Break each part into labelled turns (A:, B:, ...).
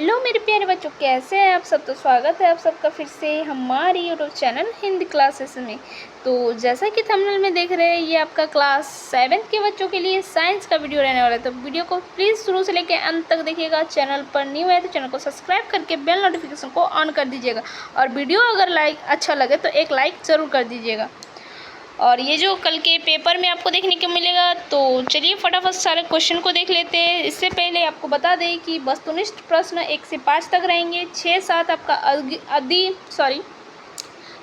A: Hello मेरे प्यारे बच्चों, कैसे हैं आप सब। तो स्वागत है आप सबका फिर से हमारी यूट्यूब चैनल हिंदी क्लासेस में। तो जैसा कि थंबनेल में देख रहे हैं, ये आपका क्लास 7 के बच्चों के लिए साइंस का वीडियो रहने वाला है। तो वीडियो को प्लीज़ शुरू से लेकर अंत तक देखिएगा। चैनल पर न्यू है तो चैनल को सब्सक्राइब करके बेल नोटिफिकेशन को ऑन कर दीजिएगा। और वीडियो अगर अच्छा लगे तो एक लाइक ज़रूर कर दीजिएगा। और ये जो कल के पेपर में आपको देखने को मिलेगा, तो चलिए फटाफट सारे क्वेश्चन को देख लेते हैं। इससे पहले आपको बता दें कि वस्तुनिष्ठ प्रश्न 1 से 5 तक रहेंगे। 6-7 आपका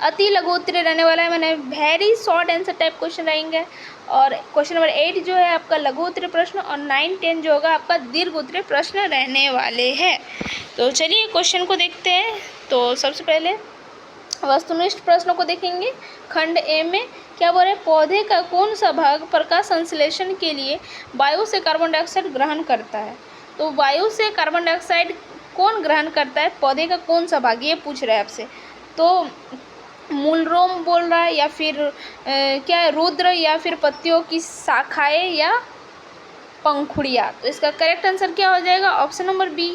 A: अति लघु उत्तरीय रहने वाला है, मैंने very short answer type question रहेंगे। और क्वेश्चन नंबर 8 जो है आपका लघु उत्तरीय प्रश्न, और 9-10 जो होगा आपका दीर्घ उत्तरीय प्रश्न रहने वाले हैं। तो चलिए क्वेश्चन को देखते हैं। तो सबसे पहले वस्तुनिष्ठ प्रश्नों को देखेंगे। खंड ए में क्या बोल रहे हैं, पौधे का कौन सा भाग प्रकाश संश्लेषण के लिए वायु से कार्बन डाइऑक्साइड ग्रहण करता है। तो वायु से कार्बन डाइऑक्साइड कौन ग्रहण करता है, पौधे का कौन सा भाग, ये पूछ रहा है आपसे। तो मूलरोम बोल रहा है, या फिर क्या है, रुद्र, या फिर पत्तियों की शाखाएं, या पंखुड़ियाँ। तो इसका करेक्ट आंसर क्या हो जाएगा, ऑप्शन नंबर बी,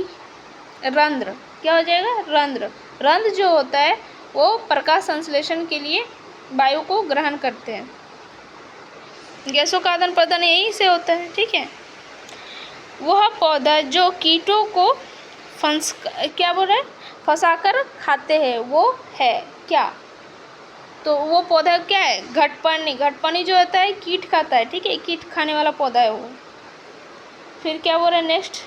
A: रंध्र। क्या हो जाएगा, रंध्र। रंध्र जो होता है वो प्रकाश संश्लेषण के लिए वायु को ग्रहण करते हैं। गैसों का आदान प्रदान यहीं से होता है, ठीक है। वह पौधा जो कीटों को क्या बोल रहे हैं, फंसाकर खाते हैं, वो है क्या। तो वो पौधा क्या है, घटपर्णी। घटपर्णी जो होता है कीट खाता है, ठीक है, कीट खाने वाला पौधा है वो। फिर क्या बोल रहे हैं नेक्स्ट,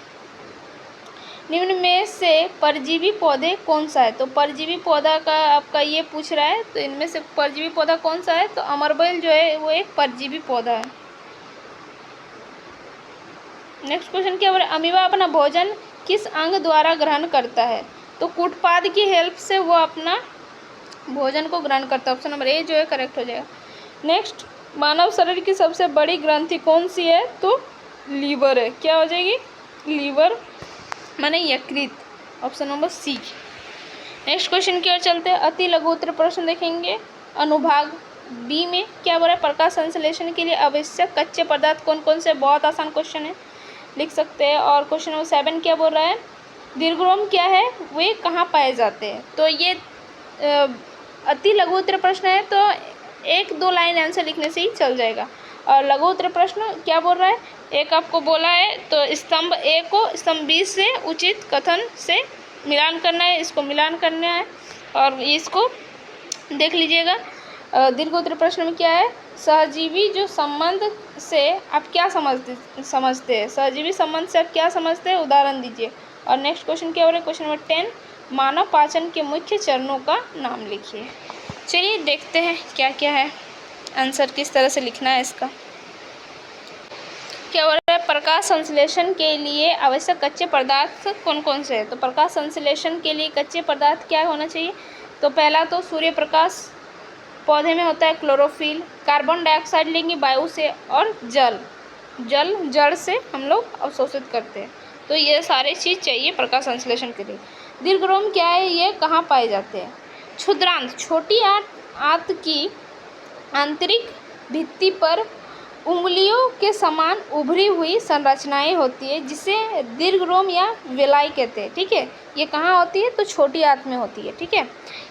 A: निम्न में से परजीवी पौधे कौन सा है। तो परजीवी पौधा का आपका ये पूछ रहा है, तो इनमें से परजीवी पौधा कौन सा है। तो अमरबेल जो है वो एक परजीवी पौधा है। नेक्स्ट क्वेश्चन क्या बोल रहा है, अमीबा अपना भोजन किस अंग द्वारा ग्रहण करता है। तो कूटपाद की हेल्प से वो अपना भोजन को ग्रहण करता है। ऑप्शन नंबर ए जो है करेक्ट हो जाएगा। नेक्स्ट, मानव शरीर की सबसे बड़ी ग्रंथि कौन सी है। तो लीवर है। क्या हो जाएगी, लीवर माने यकृत, option number C. Next question की ओर चलते हैं। अति लघु उत्तरीय प्रश्न देखेंगे। अनुभाग बी में क्या बोल रहा है, प्रकाश संश्लेषण के लिए आवश्यक कच्चे पदार्थ कौन कौन से। बहुत आसान क्वेश्चन है, लिख सकते हैं। और क्वेश्चन नंबर 7 क्या बोल रहा है, दीर्घरोम क्या है, वे कहाँ पाए जाते हैं। तो ये अति लघु उत्तरीय प्रश्न है, तो 1-2 लाइन आंसर लिखने से ही चल जाएगा। और लघु उत्तरीय प्रश्न क्या बोल रहा है, एक आपको बोला है, तो स्तंभ ए को स्तंभ बी से उचित कथन से मिलान करना है, इसको मिलान करना है। और इसको देख लीजिएगा। दीर्घ उत्तरीय प्रश्न में क्या है, सहजीवी जो संबंध से आप क्या समझते हैं, सहजीवी संबंध से आप क्या समझते हैं, उदाहरण दीजिए। और नेक्स्ट क्वेश्चन क्या हो रहा है, क्वेश्चन नंबर 10, मानव पाचन के मुख्य चरणों का नाम लिखिए। चलिए देखते हैं क्या क्या है, आंसर किस तरह से लिखना है इसका। क्या हो रहा है, प्रकाश संश्लेषण के लिए आवश्यक कच्चे पदार्थ कौन कौन से हैं। तो प्रकाश संश्लेषण के लिए कच्चे पदार्थ क्या होना चाहिए। तो पहला तो सूर्य प्रकाश, पौधे में होता है क्लोरोफिल, कार्बन डाइऑक्साइड लेंगे वायु से, और जड़ से हम लोग अवशोषित करते हैं। तो ये सारे चीज़ चाहिए प्रकाश संश्लेषण के लिए। दीर्घरोम क्या है, ये कहाँ पाए जाते हैं। क्षुद्रांत, छोटी आंत की आंतरिक भित्ति पर उंगलियों के समान उभरी हुई संरचनाएं होती है, जिसे दीर्घरोम या वेलाई कहते हैं, ठीक है। ये कहाँ होती है, तो छोटी आंत में होती है, ठीक है।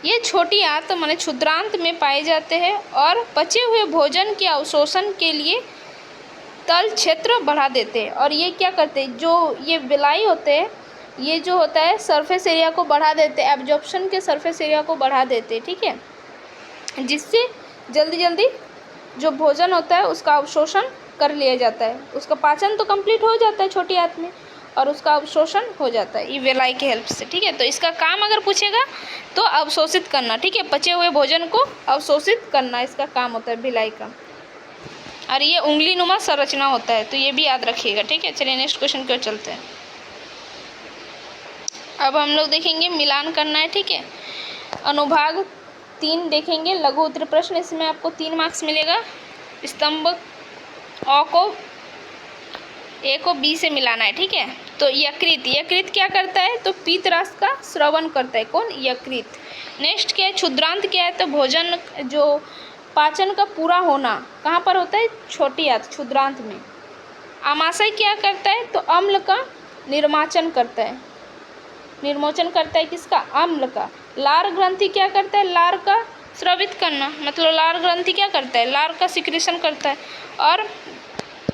A: ये छोटी आंत माने क्षुद्रांत में पाए जाते हैं, और पचे हुए भोजन के अवशोषण के लिए तल क्षेत्र बढ़ा देते हैं। और ये क्या करते हैं, जो ये वेलाई होते हैं, ये जो होता है सरफेस एरिया को बढ़ा देते हैं, एब्जॉर्प्शन के सरफेस एरिया को बढ़ा देते हैं, ठीक है, जिससे जल्दी जल्दी जो भोजन होता है उसका अवशोषण कर लिया जाता है। उसका पाचन तो कंप्लीट हो जाता है छोटी आंत में, और उसका अवशोषण हो जाता है ये वेलाई की हेल्प से, ठीक है। तो इसका काम अगर पूछेगा तो अवशोषित करना, ठीक है, पचे हुए भोजन को अवशोषित करना इसका काम होता है वेलाई का। और ये उंगली नुमा संरचना होता है, तो ये भी याद रखिएगा, ठीक है। चलिए नेक्स्ट क्वेश्चन की ओर चलते हैं। अब हम लोग देखेंगे मिलान करना है, ठीक है। अनुभाग 3 देखेंगे, लघु उत्तरीय प्रश्न, इसमें आपको 3 मार्क्स मिलेगा। स्तंभ ए को बी से मिलाना है, ठीक है। तो यकृत क्या करता है, तो पीत रस का स्रवण करता है, कौन, यकृत। नेक्स्ट क्या है, क्षुद्रांत क्या है, तो भोजन जो पाचन का पूरा होना कहाँ पर होता है, छोटी आंत क्षुद्रांत में। आमाशय क्या करता है, तो अम्ल का निर्माचन करता है। निर्मोचन करता है किसका, अम्ल का। लार ग्रंथि क्या करता है, लार का स्रावित करना, मतलब लार ग्रंथि क्या करता है, लार का सिक्रेशन करता है। और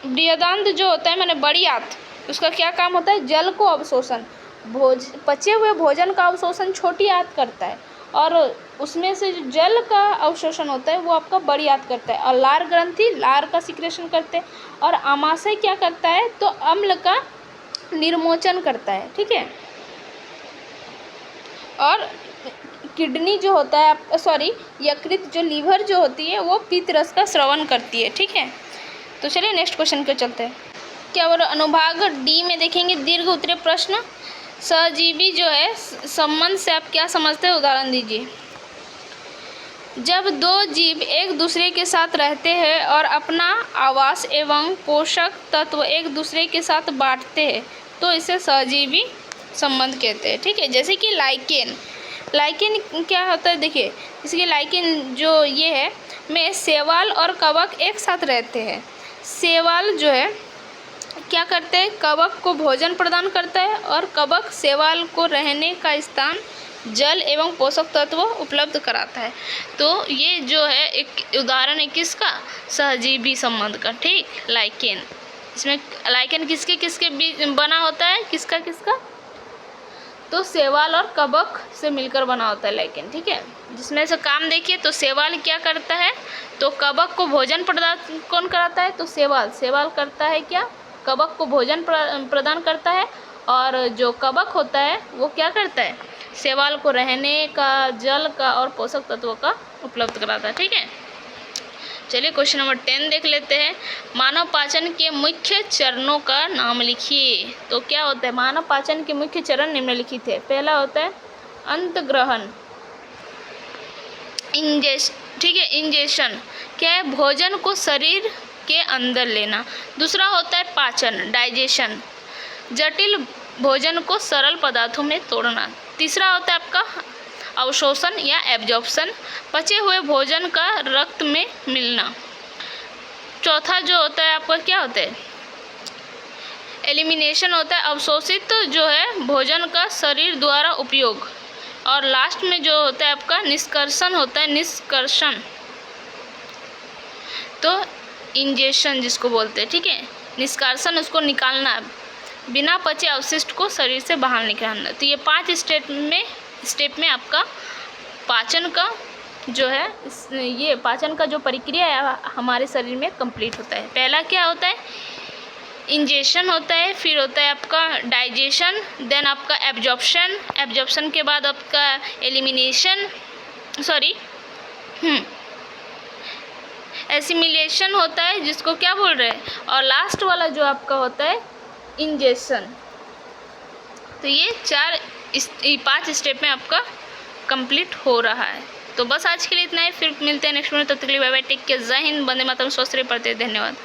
A: बृहदांत जो होता है माने बड़ी आंत, उसका क्या काम होता है, जल को अवशोषण, पचे हुए भोजन का अवशोषण छोटी आंत करता है, और उसमें से जो जल का अवशोषण होता है वो आपका बड़ी आंत करता है। और लार ग्रंथि लार का सिक्रेशन करते हैं, और आमाशय क्या करता है, तो अम्ल का निर्मोचन करता है, ठीक है। और किडनी जो होता है आप यकृत जो लीवर जो होती है वो पित्त रस का स्रवण करती है, ठीक है। तो चलिए नेक्स्ट क्वेश्चन पे चलते हैं। क्या बोल, अनुभाग डी में देखेंगे दीर्घ उत्तरीय प्रश्न। सहजीवी जो है संबंध से आप क्या समझते हैं, उदाहरण दीजिए। जब दो जीव एक दूसरे के साथ रहते हैं और अपना आवास एवं पोषक तत्व एक दूसरे के साथ बांटते हैं तो इसे सहजीवी संबंध कहते हैं, ठीक है। जैसे कि लाइकेन क्या होता है, देखिए इसकी लाइकेन जो ये है में शैवाल और कवक एक साथ रहते हैं। शैवाल जो है क्या करते हैं, कवक को भोजन प्रदान करता है, और कवक शैवाल को रहने का स्थान, जल एवं पोषक तत्व उपलब्ध कराता है। तो ये जो है एक उदाहरण है किसका, सहजीवी संबंध का, ठीक। लाइकेन, इसमें लाइकेन किसके किसके बीच बना होता है, किसका किसका, तो शैवाल और कवक से मिलकर बना होता है लाइकेन, ठीक है। जिसमें से काम देखिए, तो शैवाल क्या करता है, तो कवक को भोजन प्रदान कौन कराता है, तो शैवाल करता है क्या, कवक को भोजन प्रदान करता है। और जो कवक होता है वो क्या करता है, शैवाल को रहने का, जल का और पोषक तत्वों का उपलब्ध कराता है, ठीक है। चलिए क्वेश्चन नंबर 10 देख लेते हैं। मानव पाचन के मुख्य चरणों का नाम लिखिए। तो क्या होता है, मानव पाचन के मुख्य चरण निम्नलिखित है। पहला होता है अंतग्रहण, ठीक है, इंजेशन, क्या है, भोजन को शरीर के अंदर लेना। दूसरा होता है पाचन, डाइजेशन, जटिल भोजन को सरल पदार्थों में तोड़ना। तीसरा होता है आपका अवशोषण या एब्जॉर्प्शन, पचे हुए भोजन का रक्त में मिलना। चौथा जो होता है आपका क्या होता है, एलिमिनेशन होता है, अवशोषित जो है भोजन का शरीर द्वारा उपयोग। और लास्ट में जो होता है आपका निष्कर्षण होता है, निष्कर्षण, तो इंजेशन जिसको बोलते हैं, ठीक है। निष्कासन उसको निकालना, बिना पचे अवशिष्ट को शरीर से बाहर निकालना। तो ये 5 स्टेप में आपका पाचन का जो है, ये पाचन का जो प्रक्रिया है हमारे शरीर में कंप्लीट होता है। पहला क्या होता है, इंजेशन होता है, फिर होता है आपका डाइजेशन, देन आपका एब्जॉर्प्शन के बाद आपका एलिमिनेशन, एसिमिलेशन होता है जिसको क्या बोल रहे हैं, और लास्ट वाला जो आपका होता है इंजेशन। तो ये 5 स्टेप में आपका कंप्लीट हो रहा है। तो बस आज के लिए इतना ही, फिर मिलते हैं नेक्स्ट में। तब तक के लिए बाय बाय, टेक केयर, जय हिंद, वंदे मातरम, स्वस्थ रहिए, पढ़ते रहिए, धन्यवाद।